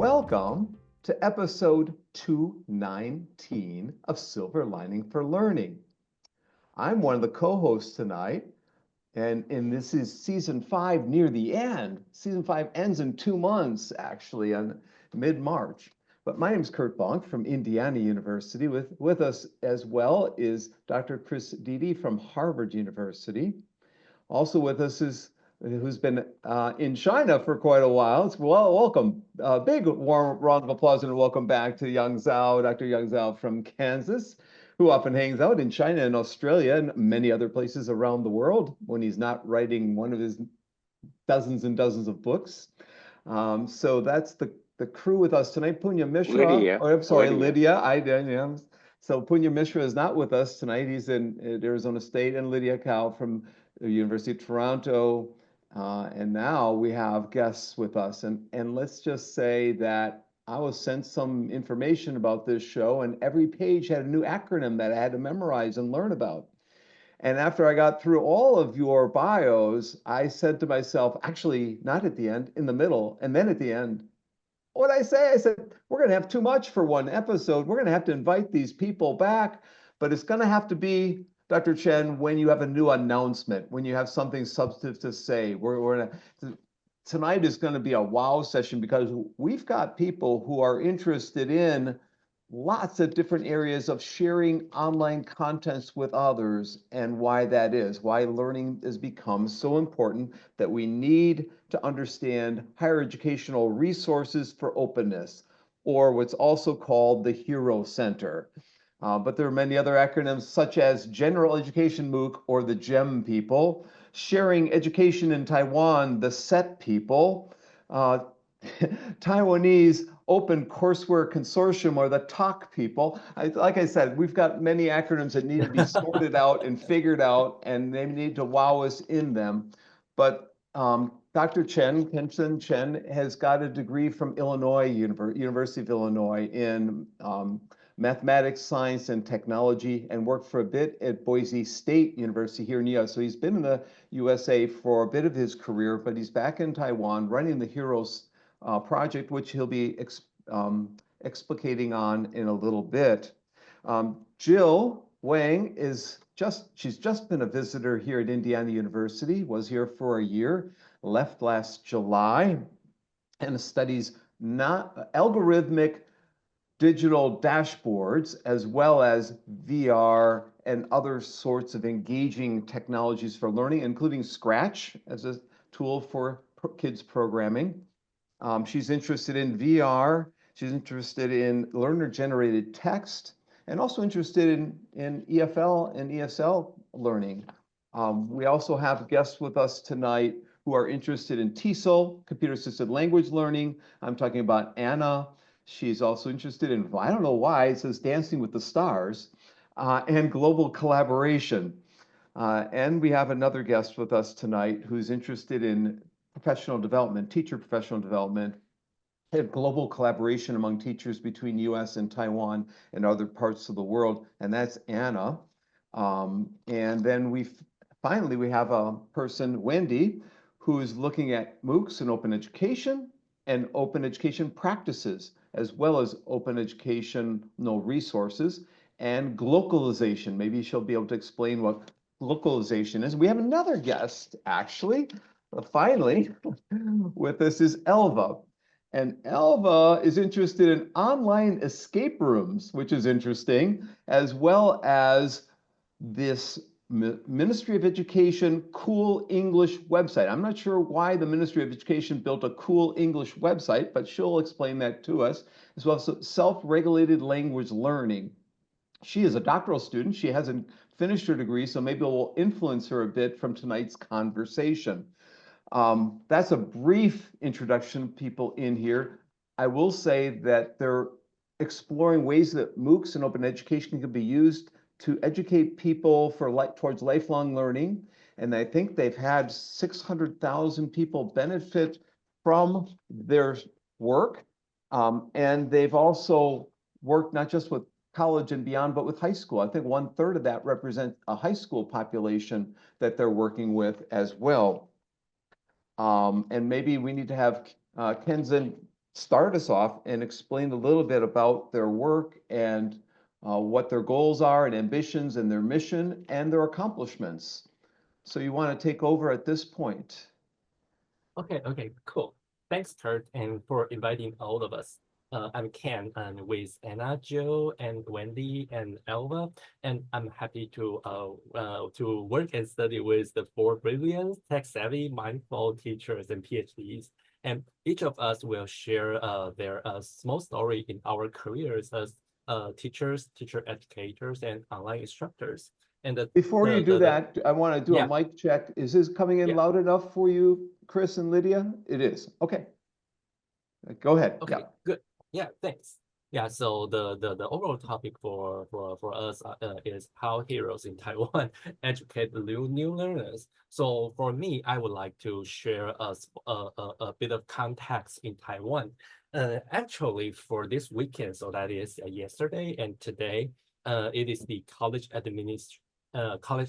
Welcome to episode 219 of Silver Lining for Learning. I'm one of the co-hosts tonight, and this is season 5 near the end. Season 5 ends in 2 months, actually, on mid-March. But my name is Kurt Bonk from Indiana University. With us as well is Dr. Chris Dede from Harvard University. Also with us is who's been in China for quite a while. It's welcome. Big warm round of applause and welcome back to Dr. Yang Zhao from Kansas, who often hangs out in China and Australia and many other places around the world when he's not writing one of his dozens and dozens of books. So that's the crew with us tonight. Punya Mishra. Lydia. Oh, I'm sorry, Lydia. Lydia. So Punya Mishra is not with us tonight. He's in Arizona State, and Lydia Cao from the University of Toronto. And now we have guests with us. And let's just say that I was sent some information about this show, and every page had a new acronym that I had to memorize and learn about. And after I got through all of your bios, I said to myself, actually, not at the end, in the middle, and then at the end, what did I say? I said, we're going to have too much for one episode. We're going to have to invite these people back, but it's going to have to be, Dr. Chen, when you have a new announcement, when you have something substantive to say. Tonight is going to be a wow session because we've got people who are interested in lots of different areas of sharing online contents with others and why that is, why learning has become so important that we need to understand higher educational resources for openness, or what's also called the Hero Center. But there are many other acronyms such as General Education MOOC or the GEM people, Sharing Education in Taiwan, the SET people, Taiwanese Open Courseware Consortium or the TOC people. Like I said, we've got many acronyms that need to be sorted out and figured out, and they need to wow us in them. But Dr. Chen, Kenzen Chen, has got a degree from University of Illinois in mathematics, science, and technology, and worked for a bit at Boise State University here in the US. So he's been in the USA for a bit of his career, but he's back in Taiwan running the Heroes project, which he'll be explicating on in a little bit. Jill Wang she's just been a visitor here at Indiana University, was here for a year, left last July, and studies not algorithmic digital dashboards, as well as VR and other sorts of engaging technologies for learning, including Scratch as a tool for kids programming. She's interested in VR. She's interested in learner-generated text, and also interested in EFL and ESL learning. We also have guests with us tonight who are interested in TESOL, computer-assisted language learning. I'm talking about Anna. She's also interested in, I don't know why, it says Dancing with the Stars, and global collaboration. And we have another guest with us tonight who's interested in professional development, teacher professional development, and global collaboration among teachers between US and Taiwan and other parts of the world, and that's Anna. And then finally we have a person, Wendy, who's looking at MOOCs and open education practices, as well as open educational resources and glocalization. Maybe she'll be able to explain what glocalization is. We have another guest, actually, finally, with us is Elva. And Elva is interested in online escape rooms, which is interesting, as well as this Ministry of Education Cool English website. I'm not sure why the Ministry of Education built a cool English website, but she'll explain that to us, as well as self-regulated language learning. She is a doctoral student. She hasn't finished her degree, so maybe it will influence her a bit from tonight's conversation. That's a brief introduction of people in here. I will say that they're exploring ways that MOOCs and open education can be used to educate people towards lifelong learning. And I think they've had 600,000 people benefit from their work. And they've also worked not just with college and beyond, but with high school. I think 1/3 of that represents a high school population that they're working with as well. And maybe we need to have Kenzen start us off and explain a little bit about their work and what their goals are and ambitions and their mission and their accomplishments. So you want to take over at this point. Okay, cool. Thanks, Kurt, and for inviting all of us. I'm Ken, and with Anna, Joe, and Wendy, and Elva, and I'm happy to work and study with the four brilliant, tech-savvy, mindful teachers and PhDs. And each of us will share their small story in our careers as teachers, teacher educators, and online instructors. And Before you do that, I want to do a yeah, mic check. Is this coming in yeah. loud enough for you, Chris and Lydia? It is. Okay. Go ahead. Okay, Yeah. good. Yeah, thanks. Yeah, so the overall topic for us is how heroes in Taiwan educate the new learners. So for me, I would like to share a bit of context in Taiwan. Actually, for this weekend, so that is yesterday and today, it is the college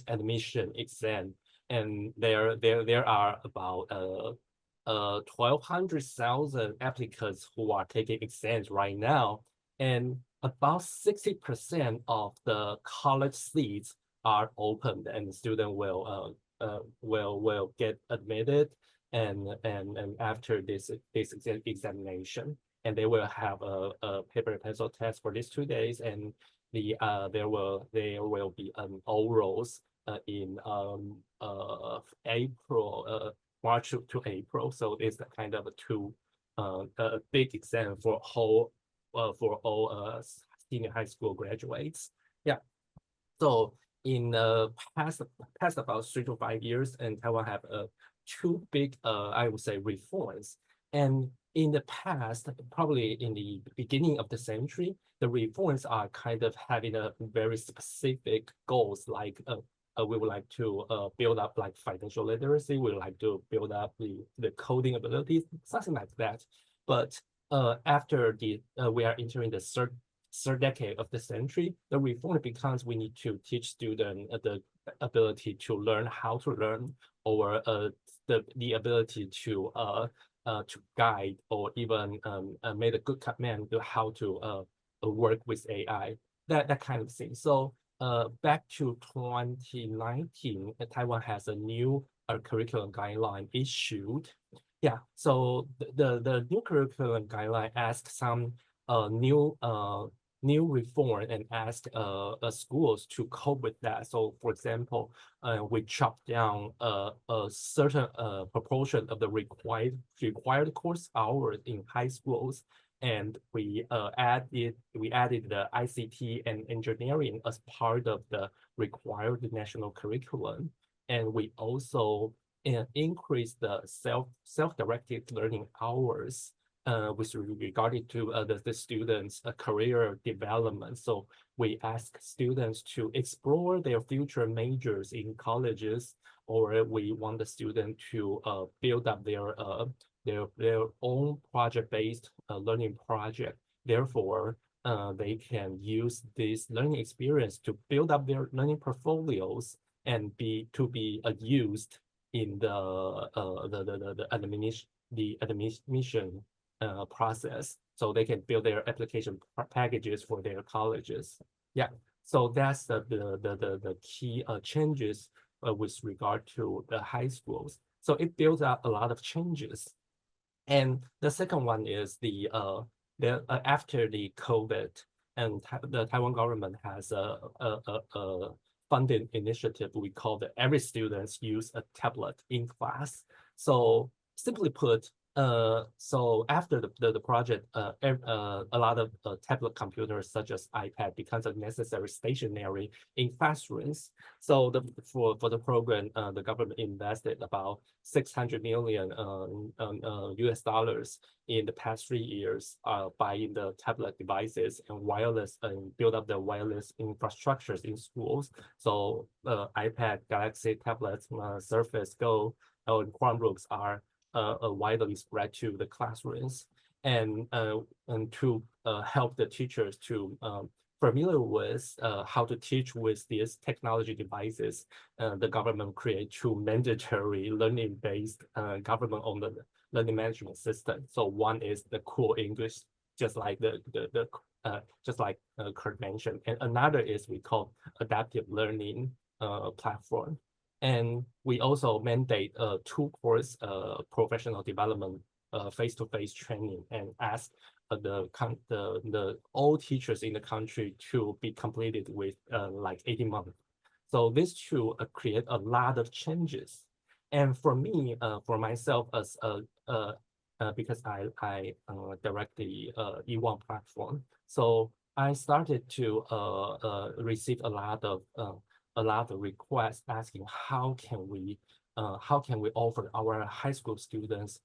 admission exam, and there are about 1,200,000 applicants who are taking exams right now, and about 60% of the college seats are opened, and student will get admitted, and after this examination, and they will have a paper and pencil test for these 2 days, and there will be an orals in April. March to April, so it's a kind of a big exam for all senior high school graduates. Yeah. So in past about 3 to 5 years, and Taiwan have two big I would say reforms. And in the past, probably in the beginning of the century, the reforms are kind of having a very specific goals, like we would like to build up like financial literacy. We would like to build up the coding abilities, something like that. But after we are entering the third decade of the century, the reform becomes we need to teach students the ability to learn how to learn, or the ability to guide, or even make a good command to how to work with AI, that kind of thing. So back to 2019, Taiwan has a new curriculum guideline issued. Yeah, so the new curriculum guideline asks some new reform and ask schools to cope with that. So for example, we chopped down a certain proportion of the required course hours in high schools, and we added the ICT and engineering as part of the required national curriculum, and we also increased the self-directed learning hours with regarding to the students' career development. So we ask students to explore their future majors in colleges, or we want the student to build up their own project-based learning project. Therefore, they can use this learning experience to build up their learning portfolios and be used in the admission process, so they can build their application packages for their colleges. Yeah, so that's the key changes with regard to the high schools. So it builds up a lot of changes. And the second one is after the COVID, and the Taiwan government has a funding initiative we call the Every Students Use a Tablet in Class. So simply put, so after the project, a lot of tablet computers such as iPad becomes a necessary stationary in classrooms. So for the program, the government invested about 600 million US dollars in the past 3 years, buying the tablet devices and wireless, and build up the wireless infrastructures in schools. So iPad, Galaxy tablets, Surface Go, and Chromebooks are widely spread to the classrooms, and to help the teachers to familiar with how to teach with these technology devices. The government create two mandatory learning-based government-owned learning management system. So one is the cool English, just like just like Kurt mentioned, and another is we call adaptive learning platform. And we also mandate 2 course professional development face-to-face training and ask the all teachers in the country to be completed with like 18 months. So these two create a lot of changes. And for me, for myself, as because I direct the Yi-Fang platform, so I started to receive a lot of requests asking how can we offer our high school students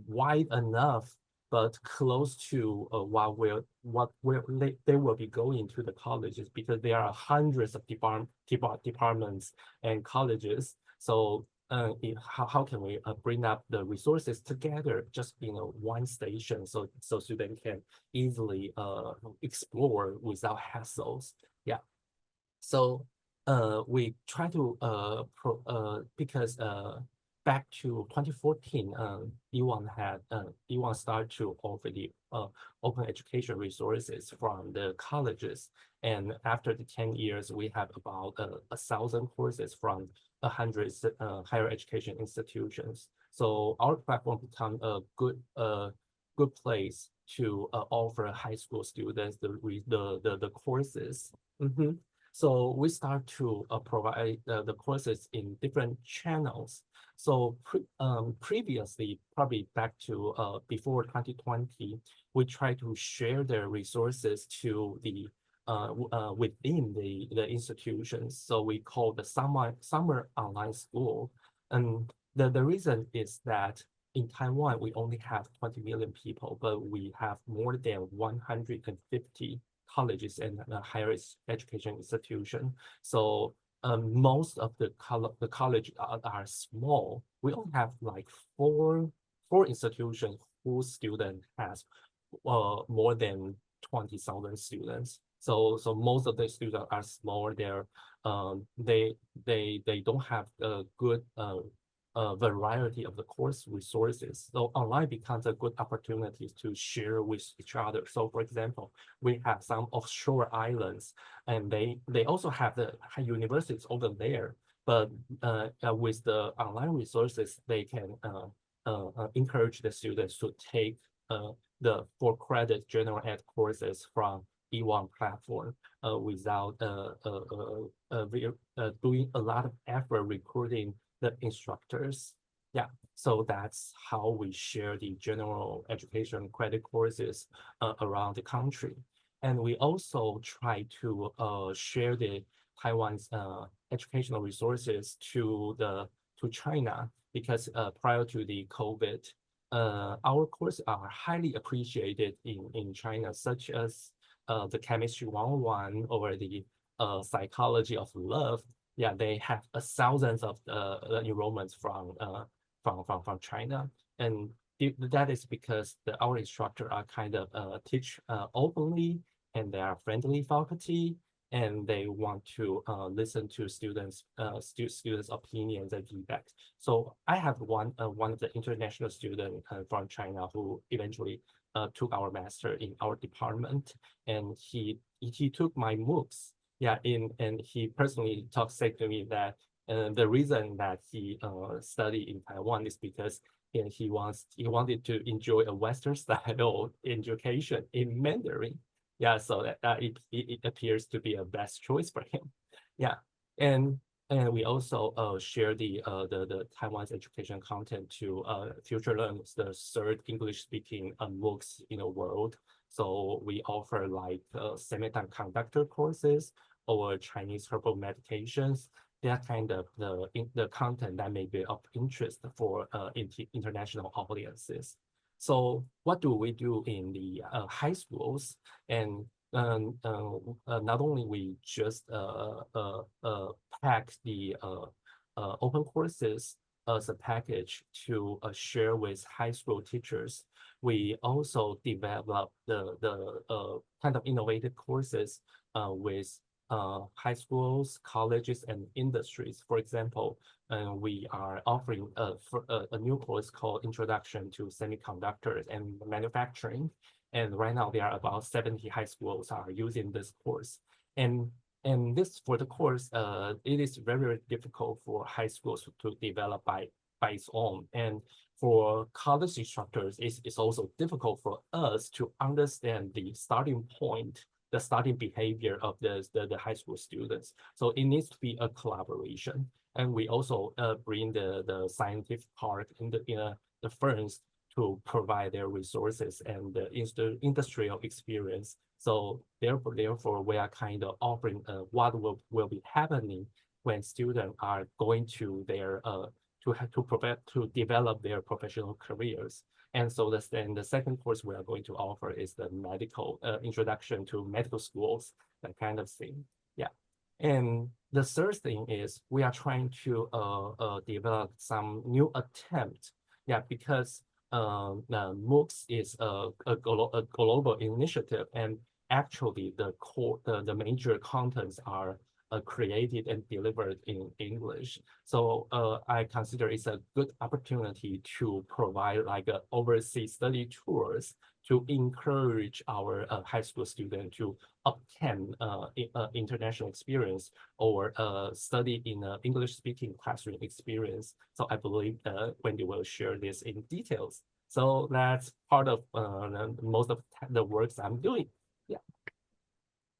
wide enough but close to what they will be going to the colleges, because there are hundreds of departments and colleges. So how can we bring up the resources together just in one station, so students can easily explore without hassles. Yeah. So we try to because back to 2014, Yi-Fang started to offer the open education resources from the colleges. And after the 10 years, we have about 1,000 courses from 100 higher education institutions. So our platform become a good place to offer high school students the courses. Mm-hmm. So we start to provide the courses in different channels. So previously, probably back to before 2020, we try to share their resources to the within the institutions. So we call the summer online school. And the reason is that in Taiwan, we only have 20 million people, but we have more than 150 colleges and higher education institution. So most of the college are small. We only have like four institutions whose student has more than 20,000 students. So most of the students are small. They don't have a good variety of the course resources. So online becomes a good opportunity to share with each other. So for example, we have some offshore islands, and they also have the universities over there. But with the online resources, they can encourage the students to take the 4 credit general ed courses from Yi-Fang platform without doing a lot of effort recruiting the instructors. Yeah, so that's how we share the general education credit courses around the country. And we also try to share the Taiwan's educational resources to China, because prior to the COVID, our courses are highly appreciated in China, such as the chemistry 101 or the psychology of love. Yeah, they have thousands of enrollments from China, and that is because our instructor are kind of teach openly, and they are friendly faculty, and they want to listen to students' opinions and feedback. So I have one of the international students from China who eventually took our master in our department, and he took my MOOCs. Yeah, and he personally said to me that the reason that he studied in Taiwan is because he wanted to enjoy a Western style education in Mandarin. Yeah, so that it appears to be a best choice for him. Yeah, and we also share the Taiwan's education content to future learners, the third English-speaking MOOCs in the world. So we offer like semiconductor courses or Chinese herbal medications. That kind of the content that may be of interest for international audiences. So what do we do in the high schools? And not only we just pack the open courses as a package to share with high school teachers, we also develop the kind of innovative courses with high schools, colleges, and industries. For example, we are offering a new course called Introduction to Semiconductors and Manufacturing. And right now, there are about 70 high schools are using this course. And this for the course, it is very, very difficult for high schools to develop by its own. And for college instructors, it's also difficult for us to understand the starting point, the starting behavior of the high school students. So it needs to be a collaboration. And we also bring the scientific part in the firms to provide their resources and the industrial experience. So therefore, we are kind of offering what will be happening when students are going to their to develop their professional careers. And so the second course we are going to offer is the medical introduction to medical schools, that kind of thing. Yeah. And the third thing is we are trying to develop some new attempt. Yeah, because MOOCs is a global initiative, and actually the major contents are created and delivered in English. So I consider it's a good opportunity to provide like overseas study tours to encourage our high school students to obtain international experience or study in an English-speaking classroom experience. So I believe Wendy will share this in details. So that's part of most of the works I'm doing. Yeah.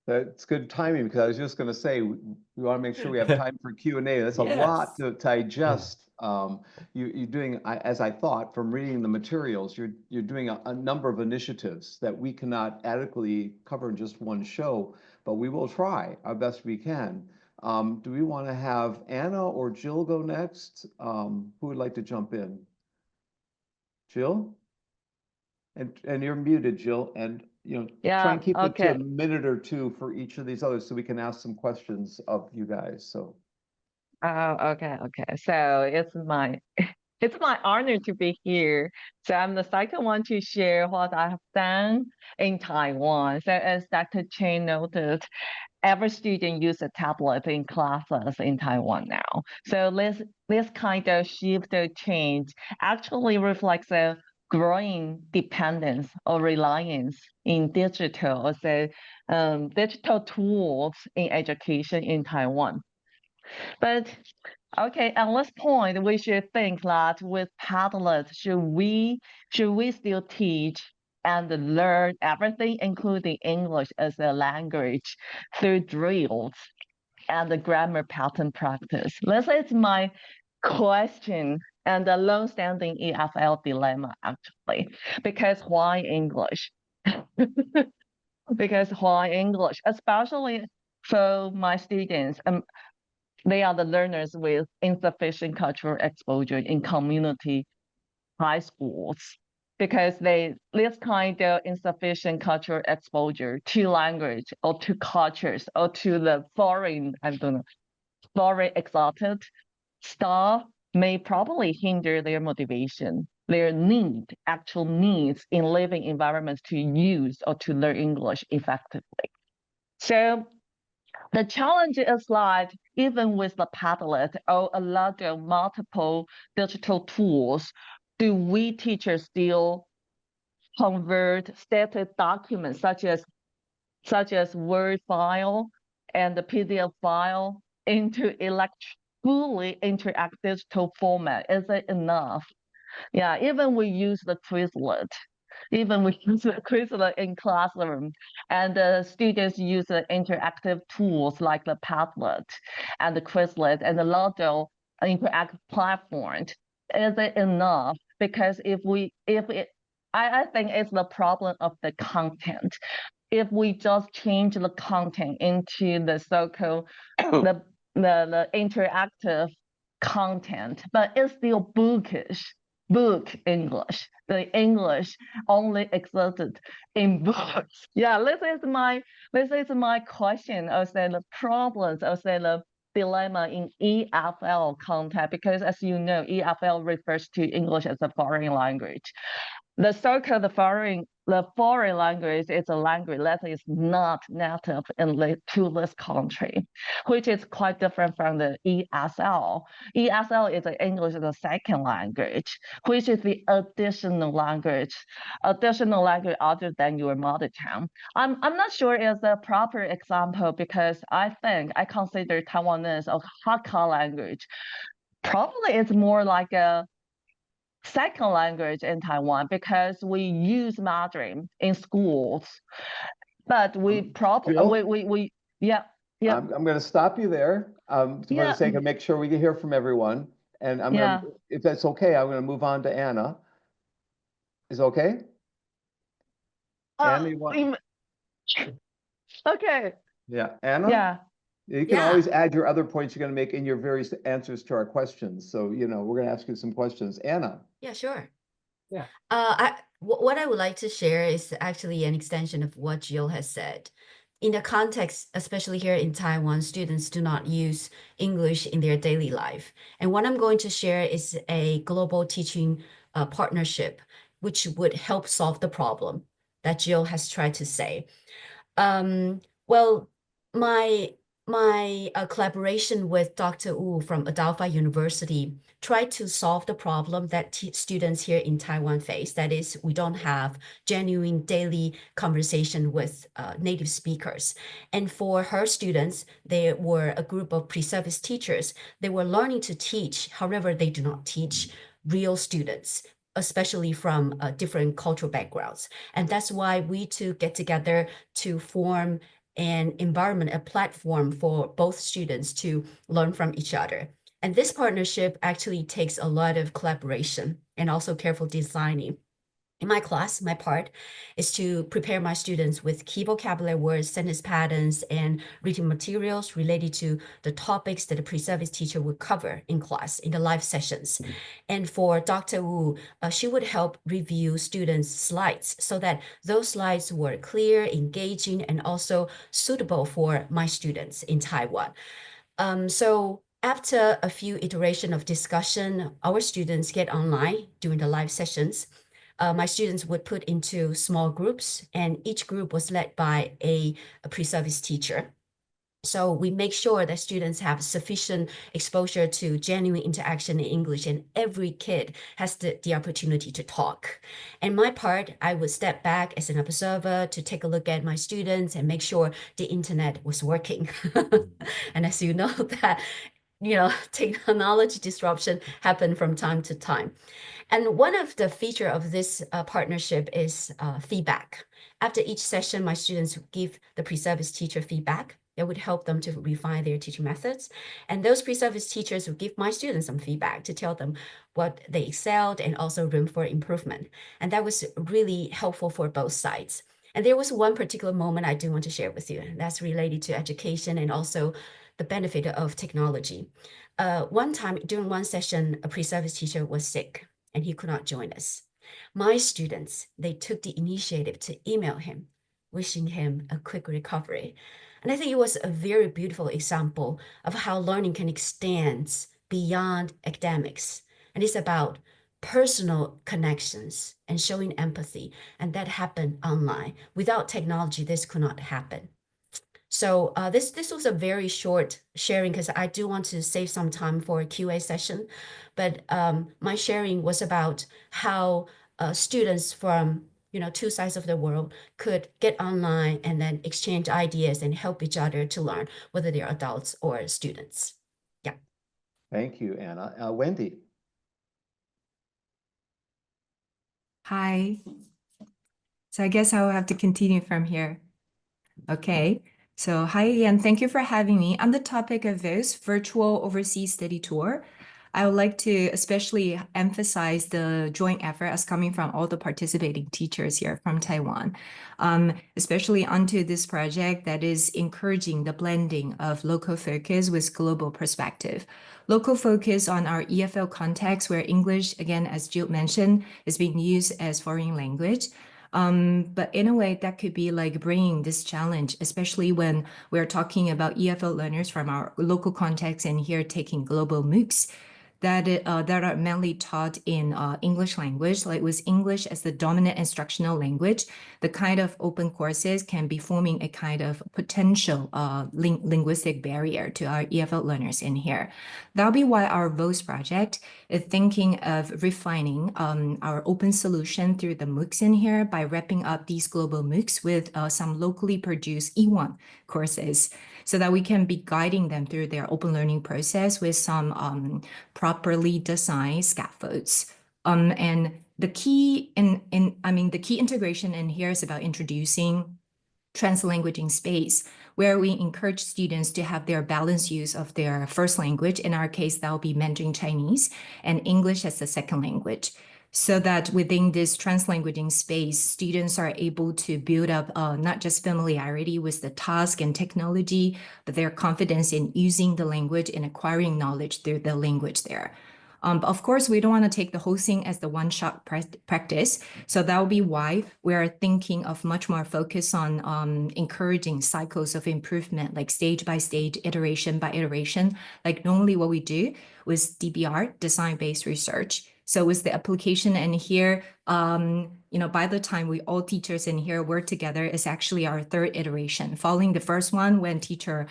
That's good timing, because I was just going to say we want to make sure we have time for Q&A. That's a lot to digest. You're doing, as I thought from reading the materials, you're doing a number of initiatives that we cannot adequately cover in just one show, but we will try our best we can. Do we want to have Anna or Jill go next? Who would like to jump in? Jill? And you're muted, Jill, and try and keep it to a minute or two for each of these others so we can ask some questions of you guys. So okay. So it's my honor to be here. So I'm the second one to share what I have done in Taiwan. So as Dr. Chen noted, every student uses a tablet in classes in Taiwan now. So this kind of shift or change actually reflects a growing dependence or reliance in digital, digital tools in education in Taiwan. But okay, at this point, we should think that with Padlet, should we still teach and learn everything, including English as a language, through drills and the grammar pattern practice? This is my question and the long-standing EFL dilemma, actually. Because why English? Because why English? Especially for my students, they are the learners with insufficient cultural exposure in community high schools, because this kind of insufficient cultural exposure to language or to cultures or to the foreign exotic stuff may probably hinder their motivation, their actual needs in living environments to use or to learn English effectively. So the challenge is that even with the Padlet or a lot of multiple digital tools, do we teachers still convert static documents such as Word file and the PDF file into fully interactive digital format? Is it enough? Yeah, even we use the Quizlet. Even we use the Quizlet in classroom, and the students use the interactive tools like the Padlet and the Quizlet and the lot of interactive platforms. Is it enough? Because I think it's the problem of the content. If we just change the content into the so-called the interactive content, but it's still bookish. Book English. The English only existed in books. Yeah, this is my question. I say the problems. I say the dilemma in EFL content, because as you know, EFL refers to English as a foreign language. The so-called foreign the foreign language is a language that is not native to this country, which is quite different from the ESL. ESL is English as a second language, which is the additional language other than your mother tongue. I'm not sure it's a proper example because I consider Taiwanese a Hakka language. Probably it's more like a second language in Taiwan because we use Mandarin in schools, but we probably yeah. I'm going to stop you there for the sake of make sure we can hear from everyone. And I'm going to, if that's okay, I'm going to move on to Anna. Is it okay? Anna, you want? Okay. Yeah, Anna? Yeah. You can always add your other points you're going to make in your various answers to our questions. So, we're going to ask you some questions. Anna. Yeah, sure. Yeah. What I would like to share is actually an extension of what Jill has said. In the context, especially here in Taiwan, students do not use English in their daily life. And what I'm going to share is a global teaching partnership, which would help solve the problem that Jill has tried to say. Well, my collaboration with Dr. Wu from Adelphi University tried to solve the problem that students here in Taiwan face. That is, we don't have genuine daily conversation with native speakers. And for her students, they were a group of pre-service teachers. They were learning to teach. However, they do not teach real students, especially from different cultural backgrounds. And that's why we two get together to form an environment, a platform for both students to learn from each other. And this partnership actually takes a lot of collaboration and also careful designing. In my class, my part is to prepare my students with key vocabulary words, sentence patterns, and reading materials related to the topics that the pre-service teacher would cover in class in the live sessions. And for Dr. Wu, she would help review students' slides so that those slides were clear, engaging, and also suitable for my students in Taiwan. So after a few iterations of discussion, our students get online during the live sessions. My students would put into small groups, and each group was led by a pre-service teacher. So we make sure that students have sufficient exposure to genuine interaction in English, and every kid has the opportunity to talk. And my part, I would step back as an observer to take a look at my students and make sure the internet was working. And as you know, that technology disruption happen from time to time. And one of the feature of this partnership is feedback. After each session, my students give the pre-service teacher feedback that would help them to refine their teaching methods. And those pre-service teachers would give my students some feedback to tell them what they excelled and also room for improvement. And that was really helpful for both sides. And there was one particular moment I do want to share with you, and that's related to education and also the benefit of technology. One time during one session, a pre-service teacher was sick and he could not join us. My students, they took the initiative to email him, wishing him a quick recovery. And I think it was a very beautiful example of how learning can extend beyond academics. And it's about personal connections and showing empathy. And that happened online. Without technology, this could not happen. So this was a very short sharing because I do want to save some time for a QA session. But my sharing was about how students from two sides of the world could get online and then exchange ideas and help each other to learn, whether they're adults or students. Yeah. Thank you, Anna. Wendy. Hi. So I guess I will have to continue from here. Okay. So hi again, thank you for having me. On the topic of this virtual overseas study tour, I would like to especially emphasize the joint effort as coming from all the participating teachers here from Taiwan, especially onto this project that is encouraging the blending of local focus with global perspective. Local focus on our EFL context where English, again, as Jill mentioned, is being used as foreign language. But in a way that could be like bringing this challenge, especially when we're talking about EFL learners from our local context and here taking global MOOCs, that are mainly taught in English language, like with English as the dominant instructional language, the kind of open courses can be forming a kind of potential linguistic barrier to our EFL learners in here. That'll be why our VOS project is thinking of refining our open solution through the MOOCs in here by wrapping up these global MOOCs with some locally produced E1 courses, so that we can be guiding them through their open learning process with some properly designed scaffolds. And the key the key integration in here is about introducing translanguaging space, where we encourage students to have their balanced use of their first language. In our case, that will be Mandarin Chinese and English as the second language, so that within this translanguaging space, students are able to build up not just familiarity with the task and technology, but their confidence in using the language and acquiring knowledge through the language there. But of course, we don't want to take the whole thing as the one-shot practice. So that will be why we are thinking of much more focus on encouraging cycles of improvement, like stage by stage, iteration by iteration, like normally what we do with DBR, design-based research. So with the application in here, by the time we all teachers in here work together, is actually our third iteration. Following the first one, when teacher,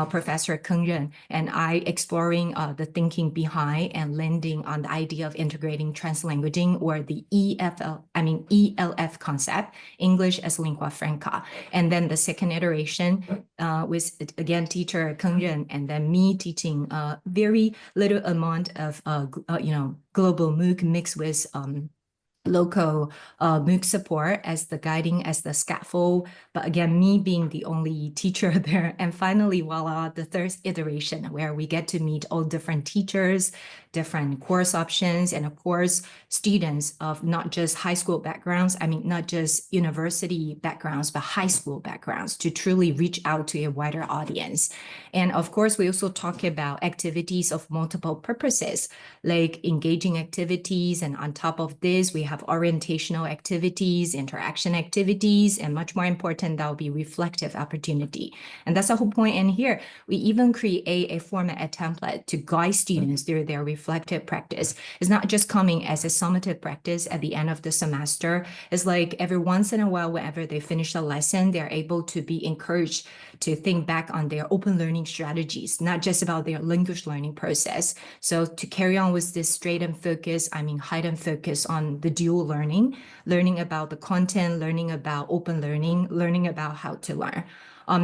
Professor Kenzen and I exploring the thinking behind and landing on the idea of integrating translanguaging, or the ELF concept, English as lingua franca. And then the second iteration with, again, teacher Kenzen and then me teaching very little amount of, global MOOC mixed with local MOOC support as the guiding, as the scaffold, but again, me being the only teacher there. And finally, voila, the third iteration, where we get to meet all different teachers, different course options, and of course, students of not just high school backgrounds, not just university backgrounds, but high school backgrounds, to truly reach out to a wider audience. And of course, we also talk about activities of multiple purposes, like engaging activities. And on top of this, we have orientational activities, interaction activities, and much more important, that will be reflective opportunity. And that's the whole point in here. We even create a format, a template to guide students through their reflective practice. It's not just coming as a summative practice at the end of the semester. It's like every once in a while, whenever they finish a lesson, they're able to be encouraged to think back on their open learning strategies, not just about their language learning process. So to carry on with this heightened focus on the dual learning about the content, learning about open learning, learning about how to learn.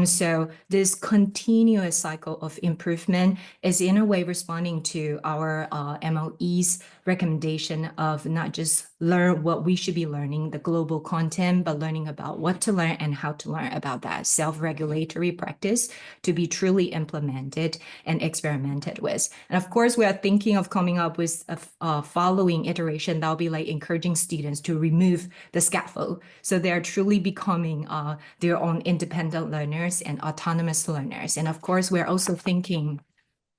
So this continuous cycle of improvement is in a way responding to our MOE's recommendation of not just learn what we should be learning, the global content, but learning about what to learn and how to learn about that self-regulatory practice to be truly implemented and experimented with. And of course, we are thinking of coming up with a following iteration that will be like encouraging students to remove the scaffold, so they are truly becoming their own independent learners and autonomous learners. And of course, we're also thinking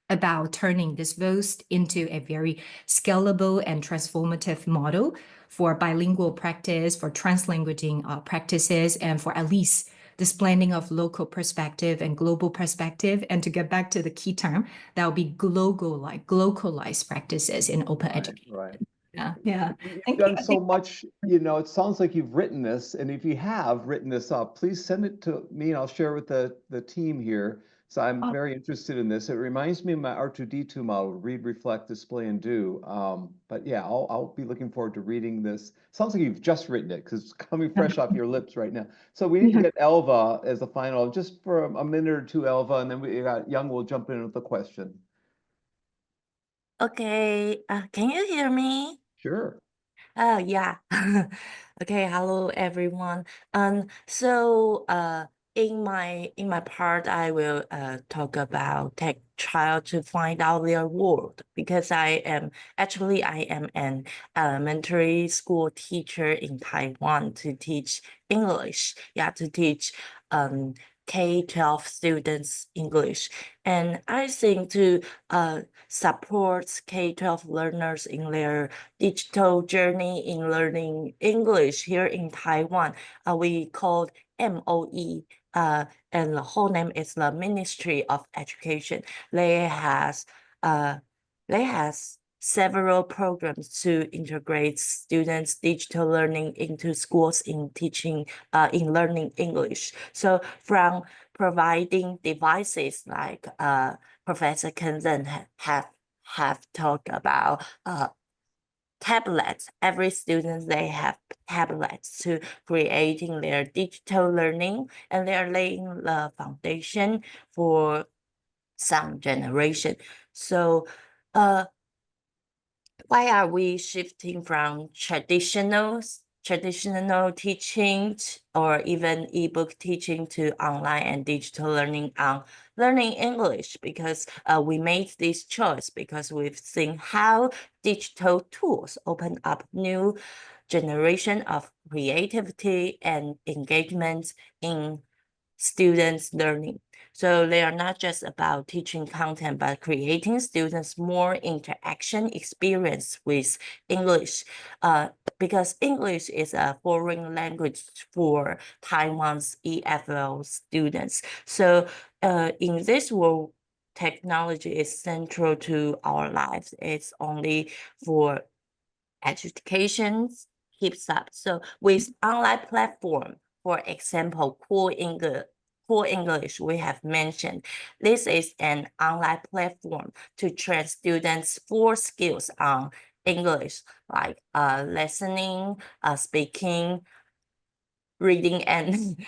about turning this VOS into a very scalable and transformative model for bilingual practice, for translanguaging practices, and for at least this blending of local perspective and global perspective. And to get back to the key term, that will be localized practices in open education. Right. Yeah. You've done so much, it sounds like you've written this, and if you have written this up, please send it to me and I'll share with the team here. So I'm very interested in this. It reminds me of my R2D2 model, read, reflect, display, and do. But yeah, I'll be looking forward to reading this. Sounds like you've just written it because it's coming fresh off your lips right now. So we need to get Elva as the final, just for a minute or two, Elva, and then we got Young will jump in with the question. Okay, can you hear me? Sure. Yeah. Okay, hello everyone. So in my part, I will talk about take child to find out their world, because I am an elementary school teacher in Taiwan to teach English. Yeah, to teach K-12 students English. And I think to support K-12 learners in their digital journey in learning English here in Taiwan, we called MOE, and the whole name is the Ministry of Education. They has several programs to integrate students' digital learning into schools in learning English. So from providing devices like Professor Kenzen have talked about tablets. Every student, they have tablets to creating their digital learning, and they are laying the foundation for some generation. So why are we shifting from traditional teaching or even ebook teaching to online and digital learning on learning English? Because we made this choice because we've seen how digital tools open up new generation of creativity and engagement in students' learning. So they are not just about teaching content, but creating students more interaction experience with English. Because English is a foreign language for Taiwan's EFL students. So in this world, technology is central to our lives. It's only for education keeps up. So with online platform, for example, Cool English, we have mentioned, this is an online platform to train students for skills on English, like listening, speaking, reading, and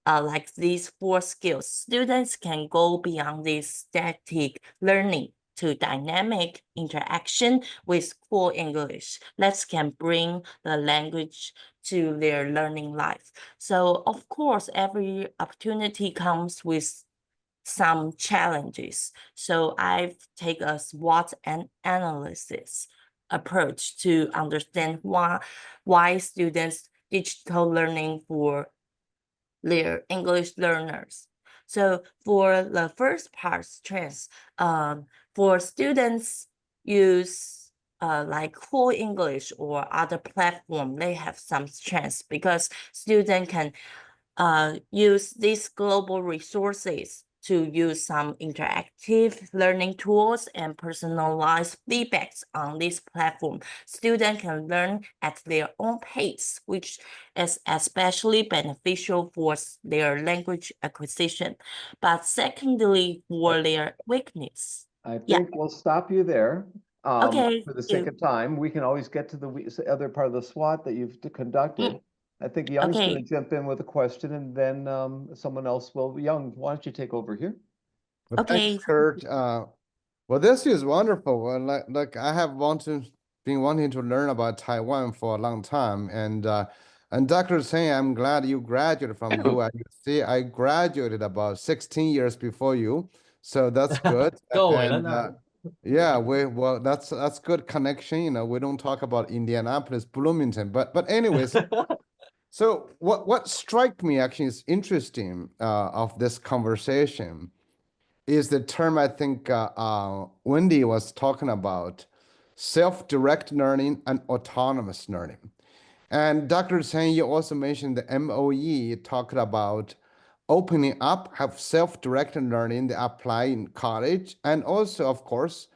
like these 4 skills. Students can go beyond this static learning to dynamic interaction with Cool English. That can bring the language to their learning life. So of course, every opportunity comes with some challenges. So I've taken a SWOT and analysis approach to understand why students digital learning for their English learners. So for the first part, strengths, for students use like Cool English or other platform, they have some strengths because students can use these global resources to use some interactive learning tools and personalized feedbacks on this platform. Students can learn at their own pace, which is especially beneficial for their language acquisition. But secondly, for their weakness. I Yeah. think we'll stop you there. Okay, For the sake of time, we can always get to the other part of the SWOT that you've conducted. I think Young's going to Okay. jump in with a question, and then someone else will. Young, why don't you take over here? Well, thanks, Kurt. Well, this is wonderful. Well, like I have been wanting to learn about Taiwan for a long time, and Dr. Hsin, I'm glad you graduated from UIUC. I graduated about 16 years before you, so that's good. Yeah, well, that's good connection. You know, we don't talk about Indianapolis, Bloomington, but anyways. So what struck me actually is interesting of this conversation is the term I think Wendy was talking about, self-direct learning and autonomous learning. And Dr. Chen, you also mentioned the MOE talked about opening up, have self-directed learning they apply in college, and also, of course,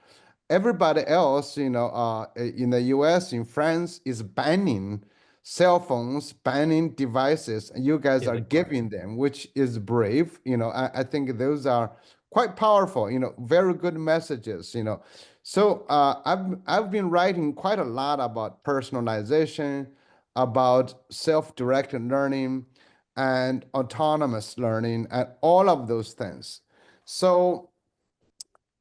everybody else, you know, in the US, in France, is banning cell phones, banning devices, and you guys are giving them, which is brave. You know, I think those are quite powerful, you know, very good messages, you know. So I've been writing quite a lot about personalization, about self-directed learning and autonomous learning and all of those things. So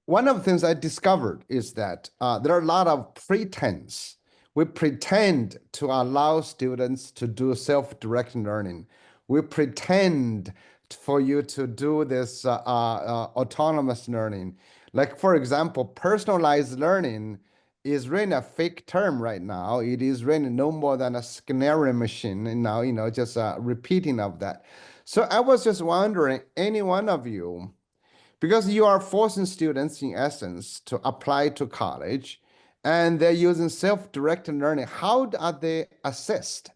one of the things I discovered is that there are a lot of pretense. We pretend to allow students to do self-directed learning. We pretend for you to do this autonomous learning. Like, for example, personalized learning is really a fake term right now. It is really no more than a scenario machine, and now, you know, just a repeating of that. So I was just wondering, any one of you, because you are forcing students, in essence, to apply to college, and they're using self-directed learning. How are they assessed?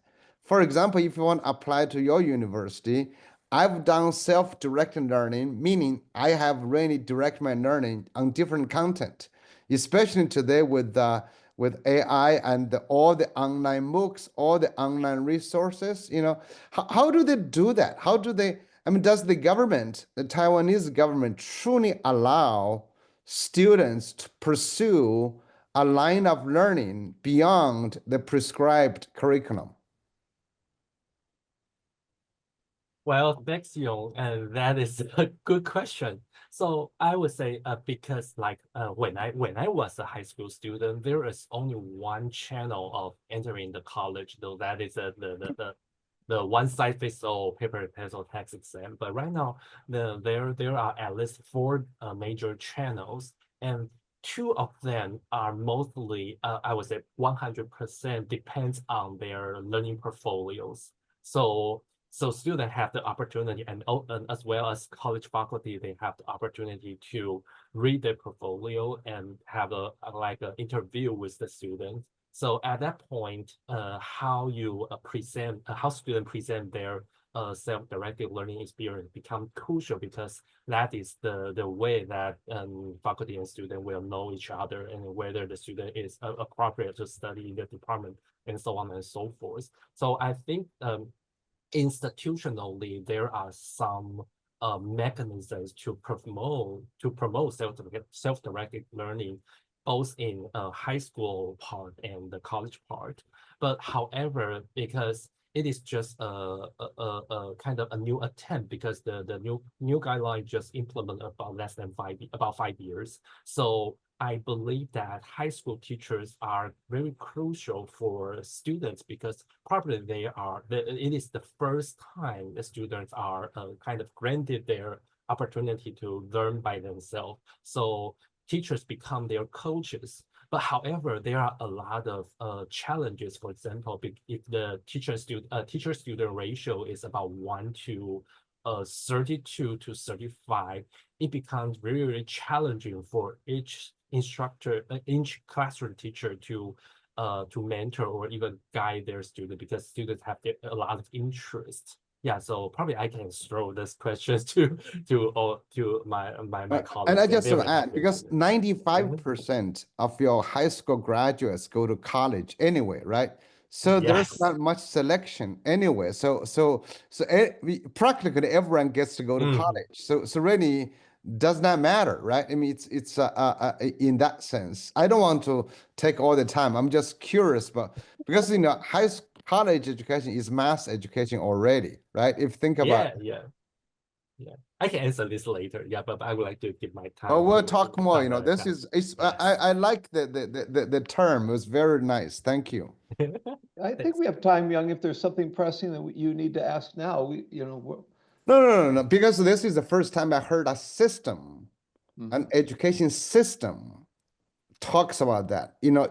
For example, if you want to apply to your university, I've done self-directed learning, meaning I have really direct my learning on different content. especially today with AI and all the online MOOCs, all the online resources, you know, how do they do that? How do they, I mean, does the government, the Taiwanese government, truly allow students to pursue a line of learning beyond the prescribed curriculum? Well, thanks, Yong, and that is a good question. So I would say because like when I was a high school student, there is only one channel of entering the college, though that is the one size fits all paper pencil text exam. But right now, there are at least four major channels, and two of them are mostly I would say 100% depends on their learning portfolios. So students have the opportunity, and as well as college faculty, they have the opportunity to read their portfolio and have like an interview with the student. So at that point, how you present, how students present their self-directed learning experience become crucial, because that is the way that faculty and student will know each other and whether the student is appropriate to study in the department and so on and so forth. So I think institutionally, there are some mechanisms to promote self-directed learning, both in high school part and the college part. But however, because it is just a kind of a new attempt, because the new guideline just implemented about 5 years. So I believe that high school teachers are very crucial for students, because probably it is the first time the students are kind of granted their opportunity to learn by themselves. So teachers become their coaches. But however, there are a lot of challenges. For example, if the teacher-student ratio is about 1 to 32 to 35, it becomes very, very challenging for each instructor, each classroom teacher to mentor or even guide their student, because students have a lot of interest. Yeah, so probably I can throw this question to my colleagues. And I just They want will to have add, their because opinion. 95% of your high school graduates go to college anyway, right? So there's Yes. not much selection anyway. So practically everyone gets to go to Mhm. college. So really does not matter, right? I mean, it's in that sense. I don't want to take all the time. I'm just curious, but because college education is mass education already, right? If you think about Yeah. I can answer this later. Yeah, but I would like to give my time. oh, we'll to talk more. You know, other this is it's Yes. I like the term. It was very nice. Thank you. I think we have time, Young. If there's something pressing that you need to ask now, No. Because this is the first time I heard a system, an Mhm. education system talks about that. You know,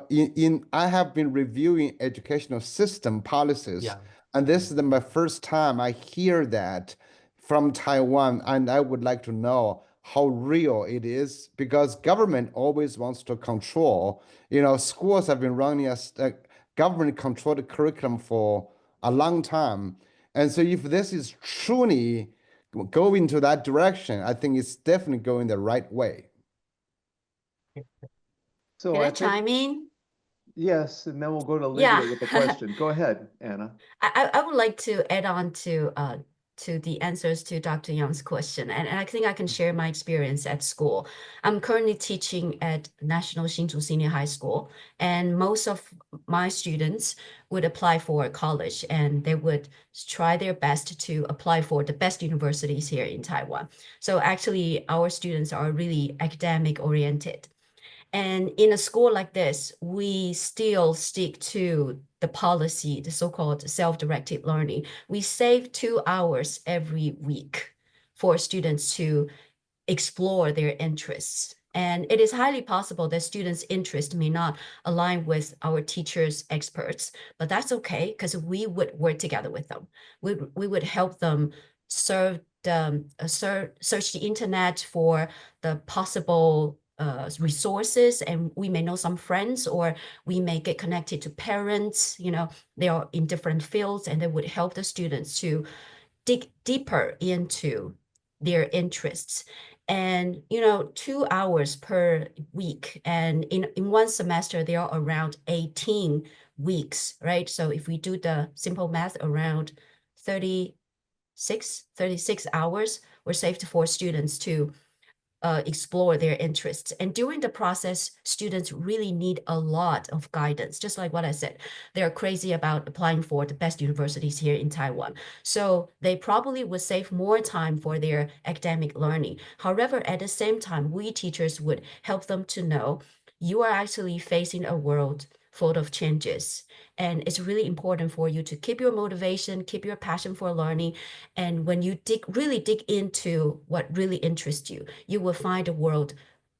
I have been reviewing educational system policies, Yeah. and this is my first time I hear that from Taiwan, and I would like to know how real it is, because government always wants to control. You know, schools have been running as government controlled curriculum for a long time, and so if this is truly going to that direction, I think it's definitely going the right way. So Can I I think, chime in? yes, and then we'll go to Yeah. Lydia with the question. Go ahead, Anna. I would like to add on to the answers to Dr. Young's question, and I think I can share my experience at school. I'm currently teaching at National Hsinchu Senior High School, and most of my students would apply for college, and they would try their best to apply for the best universities here in Taiwan. So actually, our students are really academic oriented. And in a school like this, we still stick to the policy, the so-called self-directed learning. We save 2 hours every week for students to explore their interests. And it is highly possible that students' interest may not align with our teachers' experts, but that's okay, because we would work together with them. We would help them search the internet for the possible resources, and we may know some friends, or we may get connected to parents. You know, they are in different fields, and they would help the students to dig deeper into their interests. and 2 hours per week. And in one semester, there are around 18 weeks, right? So if we do the simple math, around 36 hours were saved for students to explore their interests. And during the process, students really need a lot of guidance. Just like what I said, they're crazy about applying for the best universities here in Taiwan. So they probably would save more time for their academic learning. However, at the same time, we teachers would help them to know you are actually facing a world full of changes. And it's really important for you to keep your motivation, keep your passion for learning. And when you really dig into what really interests you, you will find the world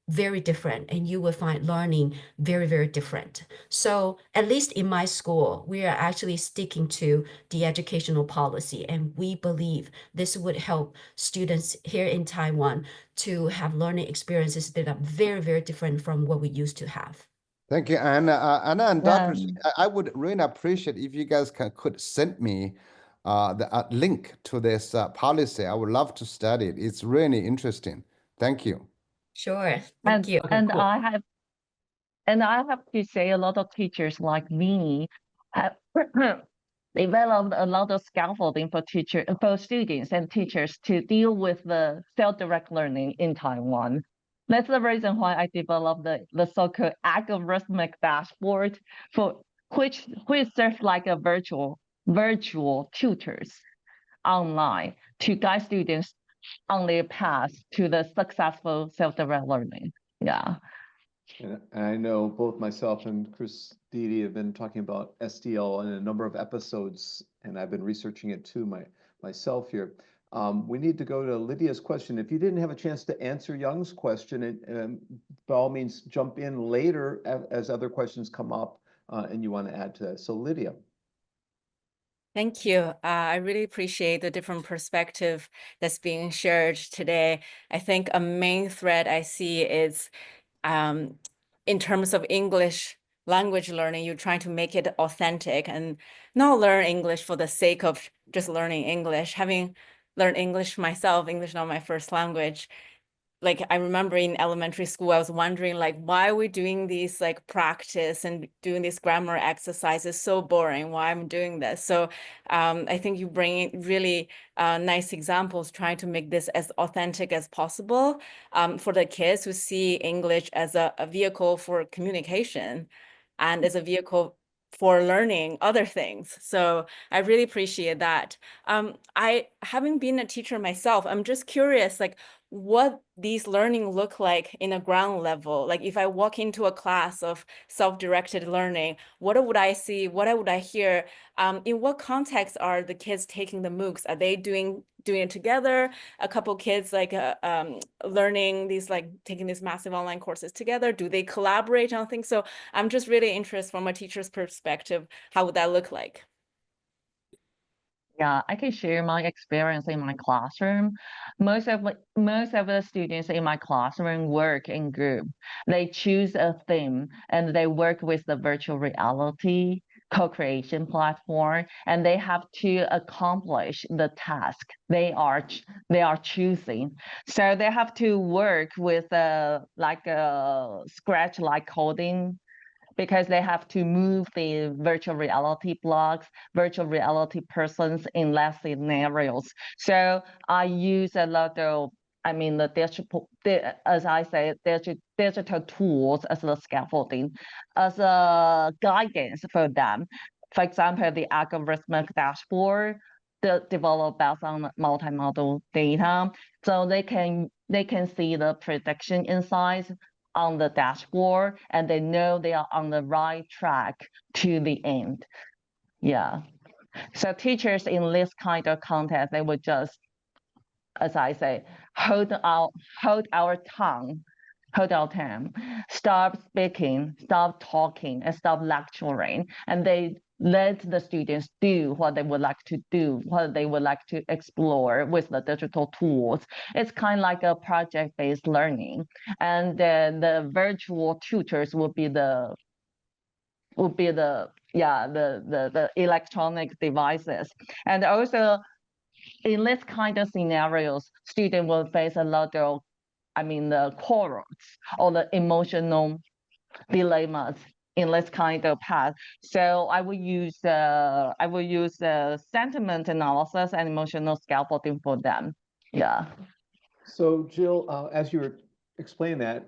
very different, and you will find learning very, very different. So at least in my school, we are actually sticking to the educational policy, and we believe this would help students here in Taiwan to have learning experiences that are very, very different from what we used to have. Thank you, Anna. Anna and Dr. Yeah. I would really appreciate if you guys could send me the link to this policy. I would love to study it. It's really interesting. Thank you. Sure, thank you. Okay, And cool. I have to say, a lot of teachers like me have developed a lot of scaffolding for students and teachers to deal with the self-direct learning in Taiwan. That's the reason why I developed the so-called algorithmic dashboard which serves like a virtual tutors online to guide students on their path to the successful self-direct learning. Yeah. And I know both myself and Chris Didi have been talking about SDL in a number of episodes, and I've been researching it too myself here. We need to go to Lydia's question. If you didn't have a chance to answer Young's question, by all means, jump in later as other questions come up and you want to add to that. So Lydia. Thank you. I really appreciate the different perspective that's being shared today. I think a main thread I see is in terms of English language learning, you're trying to make it authentic and not learn English for the sake of just learning English. Having learned English myself, English not my first language, like I remember in elementary school, I was wondering like, why are we doing these like practice and doing these grammar exercises? So boring. Why I'm doing this? So I think you bring in really nice examples, trying to make this as authentic as possible for the kids who see English as a vehicle for communication and as a vehicle for learning other things. So I really appreciate that. I, having been a teacher myself, I'm just curious, like, what these learning look like in a ground level. Like if I walk into a class of self-directed learning, what would I see? What would I hear? In what context are the kids taking the MOOCs? Are they doing it together? A couple kids like learning these, like taking these massive online courses together? Do they collaborate on things? So I'm just really interested from a teacher's perspective, how would that look like? Yeah, I can share my experience in my classroom. Most of the students in my classroom work in group. They choose a theme and they work with the virtual reality co-creation platform, and they have to accomplish the task they are choosing. So they have to work with like a scratch-like coding, because they have to move the virtual reality blocks, virtual reality persons in less scenarios. So I use a lot of, the digital, as I say, digital tools as the scaffolding, as a guidance for them. For example, the algorithmic dashboard developed based on multimodal data, so they can see the prediction insights on the dashboard, and they know they are on the right track to the end. Yeah. So teachers in this kind of context, they would just, as I say, hold our tongue, stop speaking, stop talking, and stop lecturing, and they let the students do what they would like to do, what they would like to explore with the digital tools. It's kind of like a project-based learning, and then the virtual tutors will be the electronic devices. And also in this kind of scenarios, students will face a lot of the quarrels or the emotional dilemmas in this kind of path. So I will use the sentiment analysis and emotional scaffolding for them. Yeah. So Jill, as you were explaining that,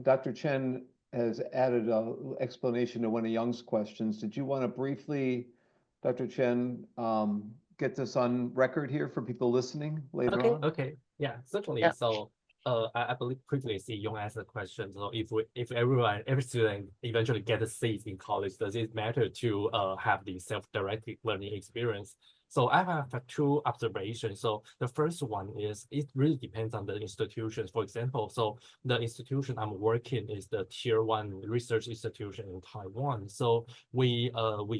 Dr. Chen has added an explanation to one of Young's questions. Did you want to briefly, Dr. Chen, get this on record here for people listening later on? Okay, yeah, certainly. Yeah. So I believe previously Young asked a question. So if every student eventually get a seat in college, does it matter to have the self-directed learning experience? So I have two observations. So the first one is it really depends on the institutions. For example, so the institution I'm working is the Tier 1 research institution in Taiwan. So we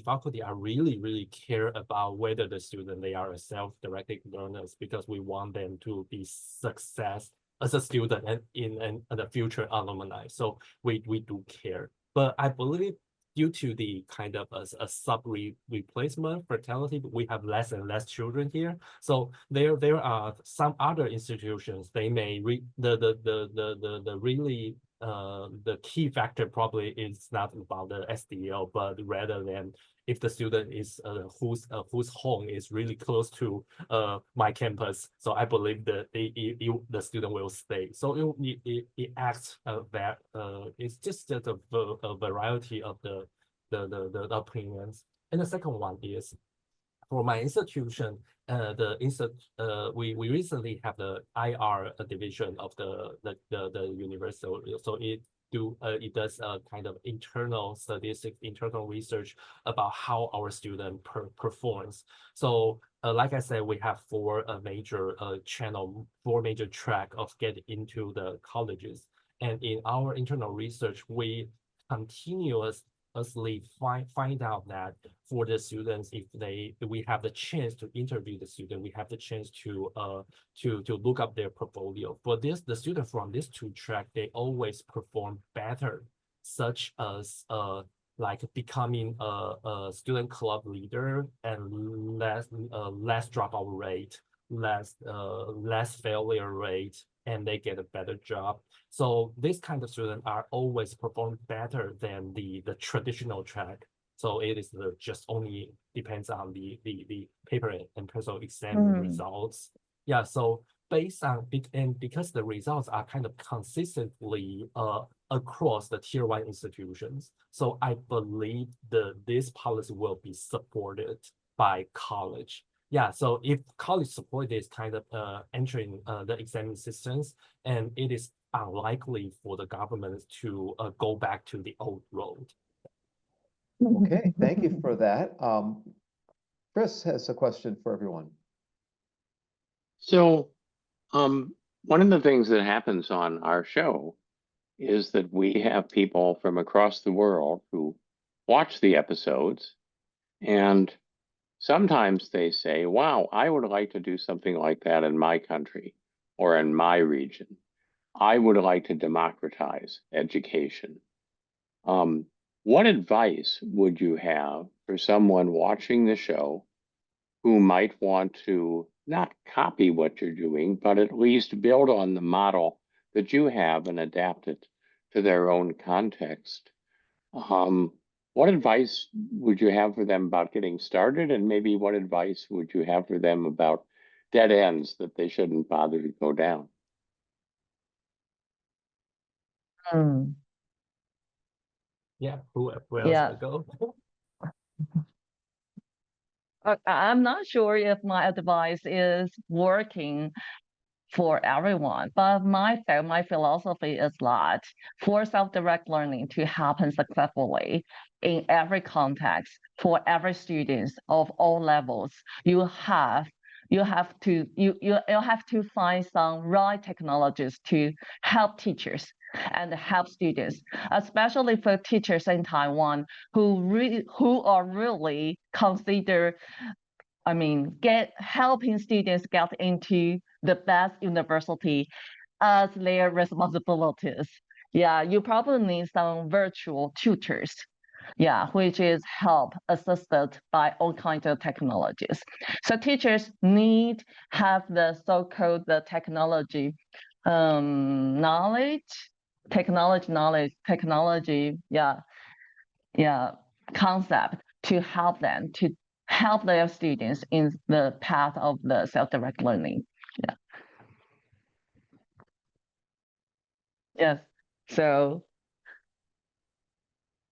faculty are really care about whether the student they are a self-directed learners, because we want them to be success as a student and in the future alumni. So we do care. But I believe due to the kind of a replacement fertility, we have less and less children here. So there are some other institutions, they may the key factor probably is not about the SDL, but rather than if the student is whose home is really close to my campus. So I believe that the student will stay. So it acts that it's just a variety of the opinions. And the second one is for my institution, we recently have the IR division of the university. So it does a kind of internal statistics, internal research about how our student performs. So like I said, we have four major track of getting into the colleges. And in our internal research, we continuously find out that for the students, if we have the chance to interview the student, we have the chance to look up their portfolio. For this, the student from these two track, they always perform better, such as like becoming a student club leader and less dropout rate, less failure rate, and they get a better job. So this kind of students are always perform better than the traditional track. So it is just only depends on the paper and personal exam results. Yeah, so based on and because the results are kind of consistently across the Tier 1 institutions, so I believe this policy will be supported by college. Yeah, so if college support this kind of entering the examining systems, and it is unlikely for the government to go back to the old road. Okay, thank you for that. Chris has a question for everyone. So, one of the things that happens on our show is that we have people from across the world who watch the episodes, and sometimes they say, wow, I would like to do something like that in my country or in my region. I would like to democratize education. What advice would you have for someone watching the show who might want to not copy what you're doing, but at least build on the model that you have and adapt it to their own context? What advice would you have for them about getting started? And maybe what advice would you have for them about dead ends that they shouldn't bother to go down? Yeah, who else Yeah. will go? I'm not sure if my advice is working for everyone, but my philosophy is that for self-direct learning to happen successfully in every context, for every student of all levels, you have to find some right technologies to help teachers and help students, especially for teachers in Taiwan who are really consider helping students get into the best university as their responsibilities. Yeah, you probably need some virtual tutors. Yeah, which is help assisted by all kinds of technologies. So teachers have the so-called the technology knowledge, technology, concept to help them to help their students in the path of the self-direct learning. Yeah. Yes. So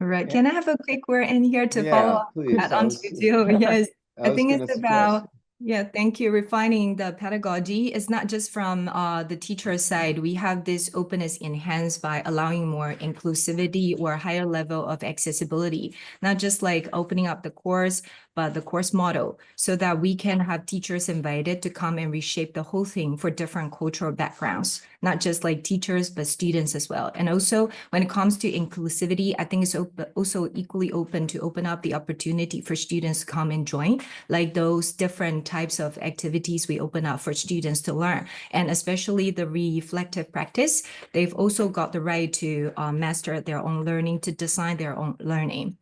All right. Can I have a quick word in here to follow Yeah, up please. that on to Jill? Yes. I was think gonna it's suggest. about, yeah, thank you. Refining the pedagogy. It's not just from the teacher side. We have this openness enhanced by allowing more inclusivity or higher level of accessibility, not just like opening up the course, but the course model, so that we can have teachers invited to come and reshape the whole thing for different cultural backgrounds, not just like teachers, but students as well. And also when it comes to inclusivity, I think it's also equally open to open up the opportunity for students to come and join, like those different types of activities we open up for students to learn. And especially the reflective practice, they've also got the right to master their own learning, to design their own learning,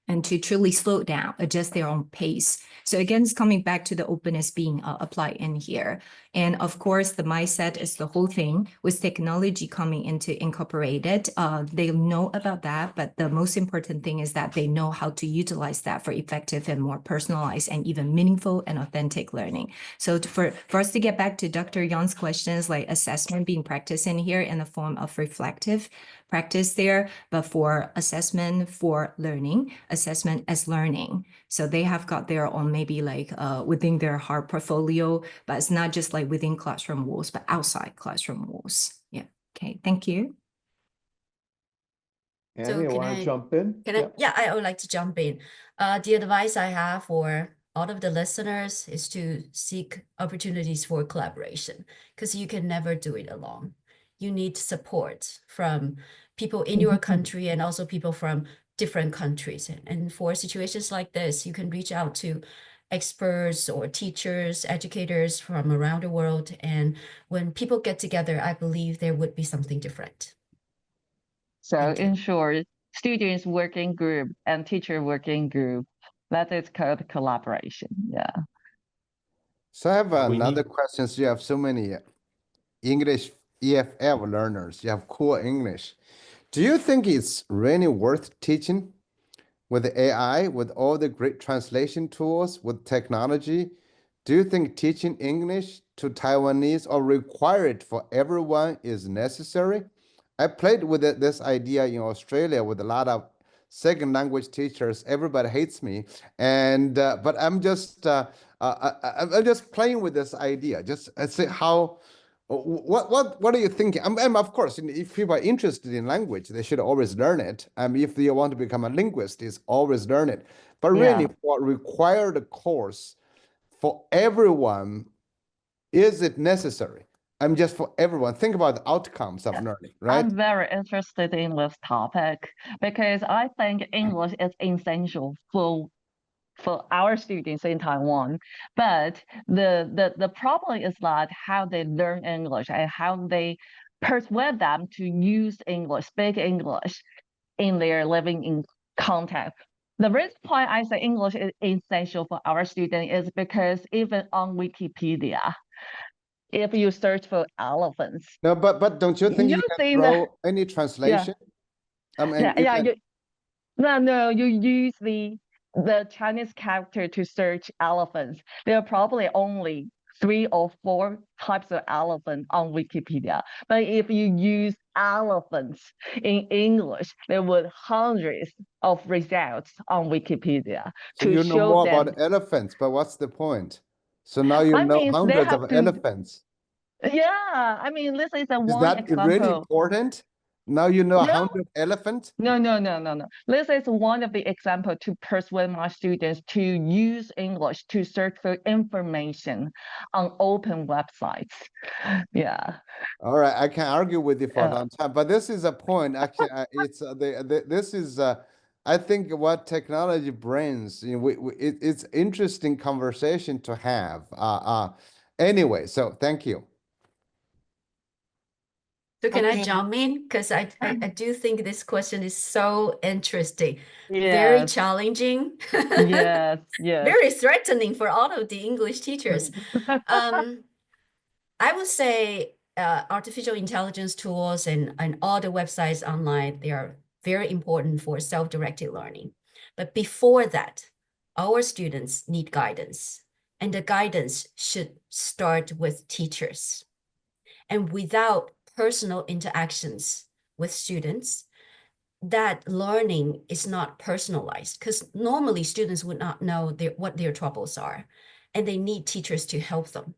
and to truly slow down, adjust their own pace. So again, it's coming back to the openness being applied in here. And of course, the mindset is the whole thing with technology coming into incorporated. They know about that, but the most important thing is that they know how to utilize that for effective and more personalized and even meaningful and authentic learning. So for us to get back to Dr. Yang's questions, like assessment being practiced in here in the form of reflective practice there, but for assessment for learning, assessment as learning. So they have got their own maybe like within their hard portfolio, but it's not just like within classroom walls, but outside classroom walls. Yeah. Okay. Thank you. Annie, I can want to jump in. I would like to jump in. The advice I have for all of the listeners is to seek opportunities for collaboration, because you can never do it alone. You need support from people in your country and also people from different countries. And for situations like this, you can reach out to experts or teachers, educators from around the world. And when people get together, I believe there would be something different. So Thank you. in short, students working group and teacher working group, that is called collaboration. Yeah. So I have We another need- question. So you have so many English EFL learners. You have core English. Do you think it's really worth teaching with AI, with all the great translation tools, with technology? Do you think teaching English to Taiwanese or require it for everyone is necessary? I played with this idea in Australia with a lot of second language teachers. Everybody hates me, and but I'm just playing with this idea. Just say how. What are you thinking? Of course, if people are interested in language, they should always learn it. If they want to become a linguist, is always learn it. But really, Yeah. for required course for everyone, is it necessary? Just for everyone. Think about the outcomes of learning, right? I'm very interested in this topic because I think English is essential for our students in Taiwan. But the problem is that how they learn English and how they persuade them to use English, speak English in their living in context. The reason why I say English is essential for our students is because even on Wikipedia, if you search for elephants, No, but don't you think you can using throw any translation? No, you use the Chinese character to search elephants. There are probably only 3 or 4 types of elephant on Wikipedia. But if you use elephants in English, there were hundreds of results on Wikipedia So to you know show more them. about elephants, but what's the point? So now you I know mean, they hundreds have of to. elephants. Yeah, I mean, this is a Is one that really example. important? Now you know No, 100 elephants? No. This is one of the examples to persuade my students to use English to search for information on open websites. Yeah. All right, I can argue with you for a Yeah. long time, but this is a point. Actually, it's this is I think what technology brings. It's interesting conversation to have. Anyway, so thank you. So can I Okay. jump in? Because I do think this question is so interesting, very Yes. challenging, Yes. very threatening for all of the English teachers. I would say artificial intelligence tools and all the websites online, they are very important for self-directed learning. But before that, our students need guidance, and the guidance should start with teachers. And without personal interactions with students, that learning is not personalized, because normally students would not know what their troubles are, and they need teachers to help them.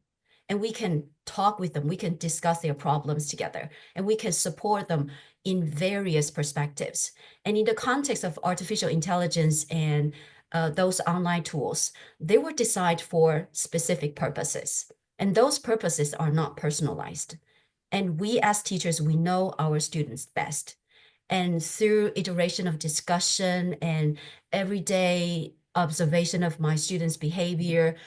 And we can talk with them, we can discuss their problems together, and we can support them in various perspectives. And in the context of artificial intelligence and those online tools, they were designed for specific purposes, and those purposes are not personalized. And we as teachers, we know our students best. And through iteration of discussion and everyday observation of my students' behavior,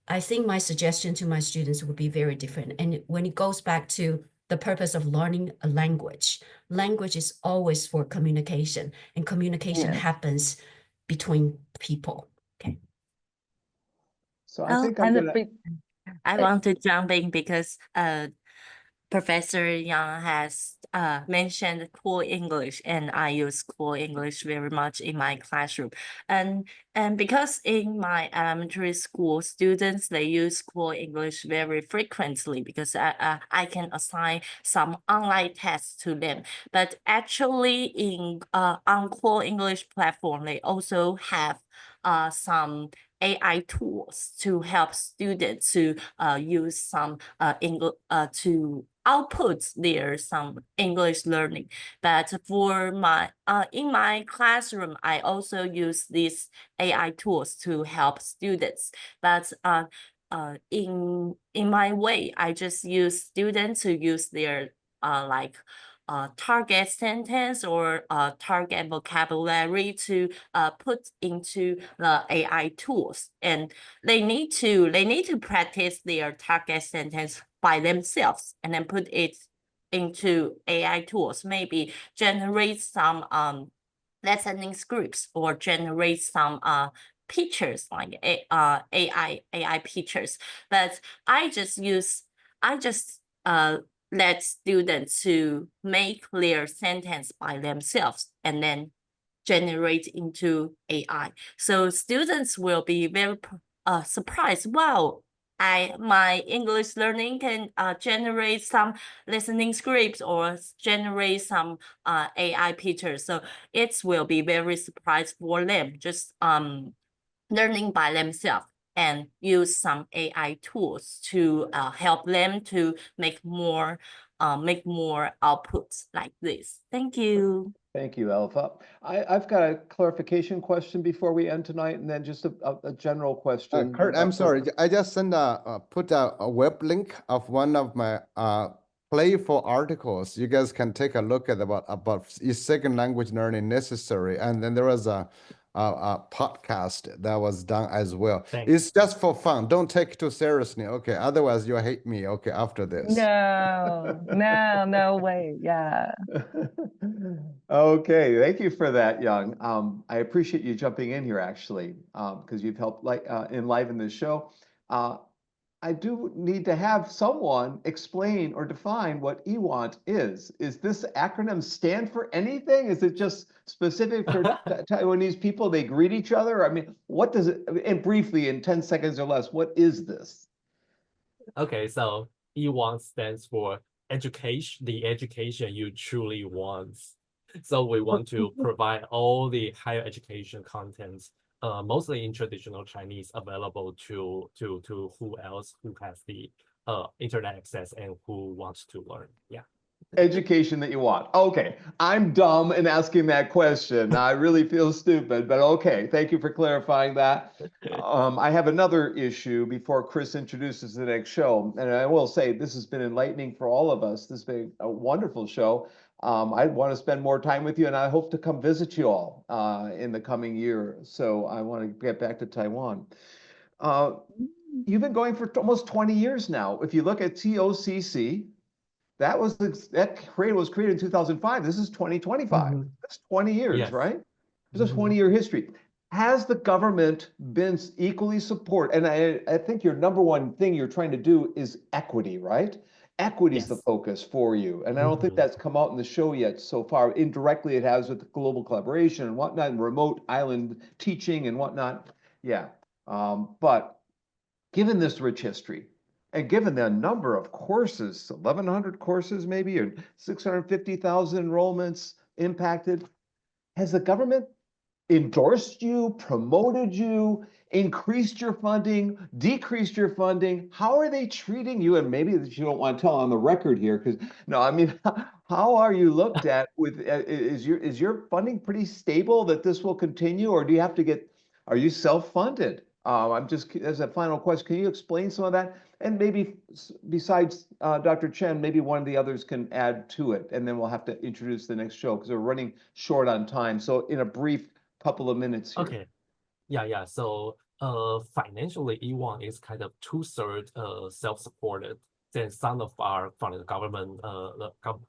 I think my suggestion to my students would be very different. And when it goes back to the purpose of learning a language, language is always for communication, and communication happens between people. Okay. So I Oh, think I'm And gonna. I want to jump in because Professor Yang has mentioned cool English, and I use cool English very much in my classroom. And because in my elementary school, students, they use cool English very frequently because I can assign some online tests to them. But actually in on cool English platform, they also have some AI tools to help students to use some English to output their some English learning. But for my in my classroom, I also use these AI tools to help students. But in my way, I just use students to use their like target sentence or target vocabulary to put into the AI tools, and they need to practice their target sentence by themselves and then put it into AI tools. Maybe generate some listening scripts or generate some pictures like AI pictures. But I just let students to make their sentence by themselves and then generate into AI. So students will be very surprised. Wow, my English learning can generate some listening scripts or generate some AI pictures. So it will be very surprised for them, just learning by themselves and use some AI tools to help them to make more outputs like this. Thank you. Thank you, Elva. I've got a clarification question before we end tonight, and then just a general question. Kurt, I'm sorry. I just put a web link of one of my playful articles. You guys can take a look at about second language learning necessary, and then there was a podcast that was done as well. Thanks. It's just for fun. Don't take it too seriously. Okay, otherwise you'll hate me. Okay, after this. No way. Yeah. Okay, thank you for that, Young. I appreciate you jumping in here actually, because you've helped enliven the show. I do need to have someone explain or define what EWANT is. Is this acronym stand for anything? Is it just specific for Taiwanese people? They greet each other? I mean, what does it, and briefly in 10 seconds or less, what is this? Okay, so E1 stands for education, the education you truly want. So we want to provide all the higher education contents, mostly in traditional Chinese, available to who else who has the internet access and who wants to learn. Yeah. Education that you want. Okay, I'm dumb in asking that question. I really feel stupid, but okay, thank you for clarifying that. I have another issue before Chris introduces the next show, and I will say this has been enlightening for all of us. This has been a wonderful show. I want to spend more time with you, and I hope to come visit you all in the coming year. So I want to get back to Taiwan. You've been going for almost 20 years now. If you look at TOCC, that was created in 2005. This is 2025. That's 20 years, Yes. right? There's a 20-year history. Has the government been equally support? And I think your number one thing you're trying to do is equity, right? equity's the Yes. focus for you. And I don't think Mhm. that's come out in the show yet so far. Indirectly, it has with global collaboration and whatnot, and remote island teaching and whatnot. Yeah. But given this rich history, and given the number of courses, 1,100 courses maybe, or 650,000 enrollments impacted, has the government endorsed you, promoted you, increased your funding, decreased your funding? How are they treating you? And maybe that you don't want to tell on the record here, because no, I mean, how are you looked at with, is your funding pretty stable that this will continue, or do you have to get, are you self-funded? I'm just, as a final question, can you explain some of that? And maybe besides Dr. Chen, maybe one of the others can add to it, and then we'll have to introduce the next show because we're running short on time. So in a brief couple of minutes here. Okay. Yeah. So financially, Yi-Fang is kind of two-thirds self-supported. Then some of our from the government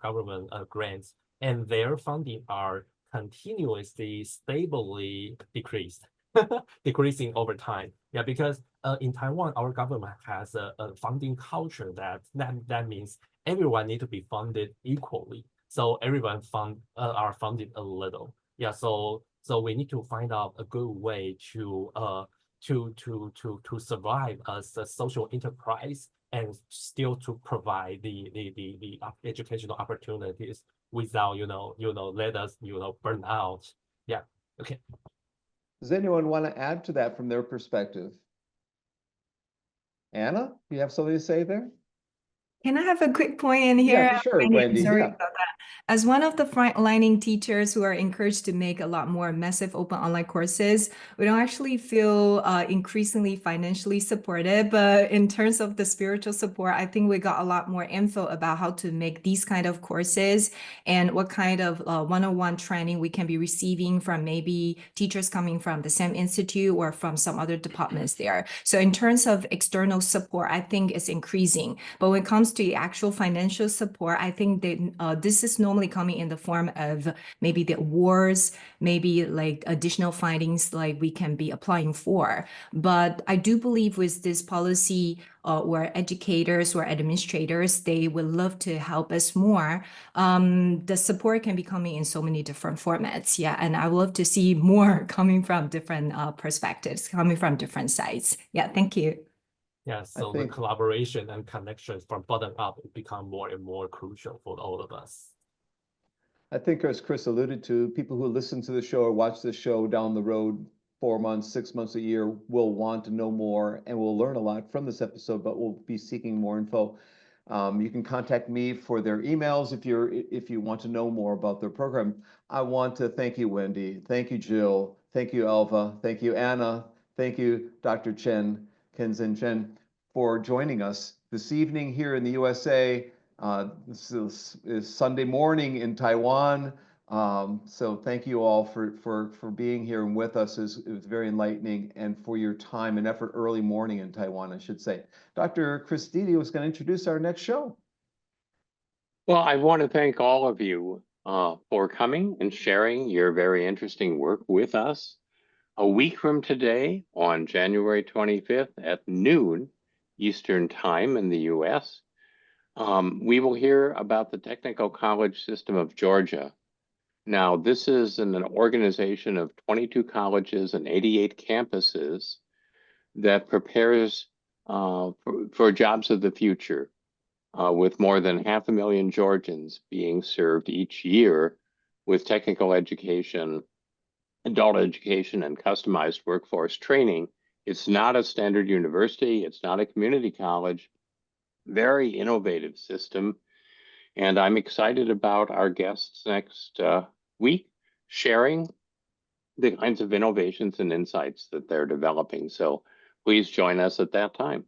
government grants, and their funding are continuously stably decreasing over time. Yeah, because in Taiwan, our government has a funding culture that means everyone need to be funded equally. So everyone are funded a little. Yeah, so we need to find out a good way to survive as a social enterprise and still to provide the educational opportunities without let us burn out. Yeah. Okay. Does anyone want to add to that from their perspective? Anna, you have something to say there? Can I have a quick point in here? Yeah, for sure, Wendy. Sorry Yeah. about that. As one of the frontlining teachers who are encouraged to make a lot more massive open online courses, we don't actually feel increasingly financially supported. But in terms of the spiritual support, I think we got a lot more info about how to make these kind of courses and what kind of one-on-one training we can be receiving from maybe teachers coming from the same institute or from some other departments there. So in terms of external support, I think it's increasing. But when it comes to the actual financial support, I think that this is normally coming in the form of maybe the awards, maybe like additional findings like we can be applying for. But I do believe with this policy or educators or administrators, they would love to help us more. The support can be coming in so many different formats. Yeah, and I would love to see more coming from different perspectives, coming from different sides. Yeah, thank you. Yeah, so the collaboration and connections from bottom up become more and more crucial for all of us. I think, as Chris alluded to, people who listen to the show or watch the show down the road 4 months, 6 months, a year will want to know more and will learn a lot from this episode, but will be seeking more info. You can contact me for their emails if you want to know more about their program. I want to thank you, Wendy. Thank you, Jill. Thank you, Elva. Thank you, Anna. Thank you, Dr. Chen, Kenzen Chen, for joining us this evening here in the USA. This is Sunday morning in Taiwan. So thank you all for being here and with us. It was very enlightening, and for your time and effort early morning in Taiwan, I should say. Dr. Christine was going to introduce our next show. Well, I want to thank all of you for coming and sharing your very interesting work with us. A week from today, on January 25th at noon Eastern Time in the US, we will hear about the Technical College System of Georgia. Now, this is an organization of 22 colleges and 88 campuses that prepares for jobs of the future, with more than 500,000 Georgians being served each year with technical education, adult education, and customized workforce training. It's not a standard university. It's not a community college. Very innovative system. And I'm excited about our guests next week sharing the kinds of innovations and insights that they're developing. So please join us at that time.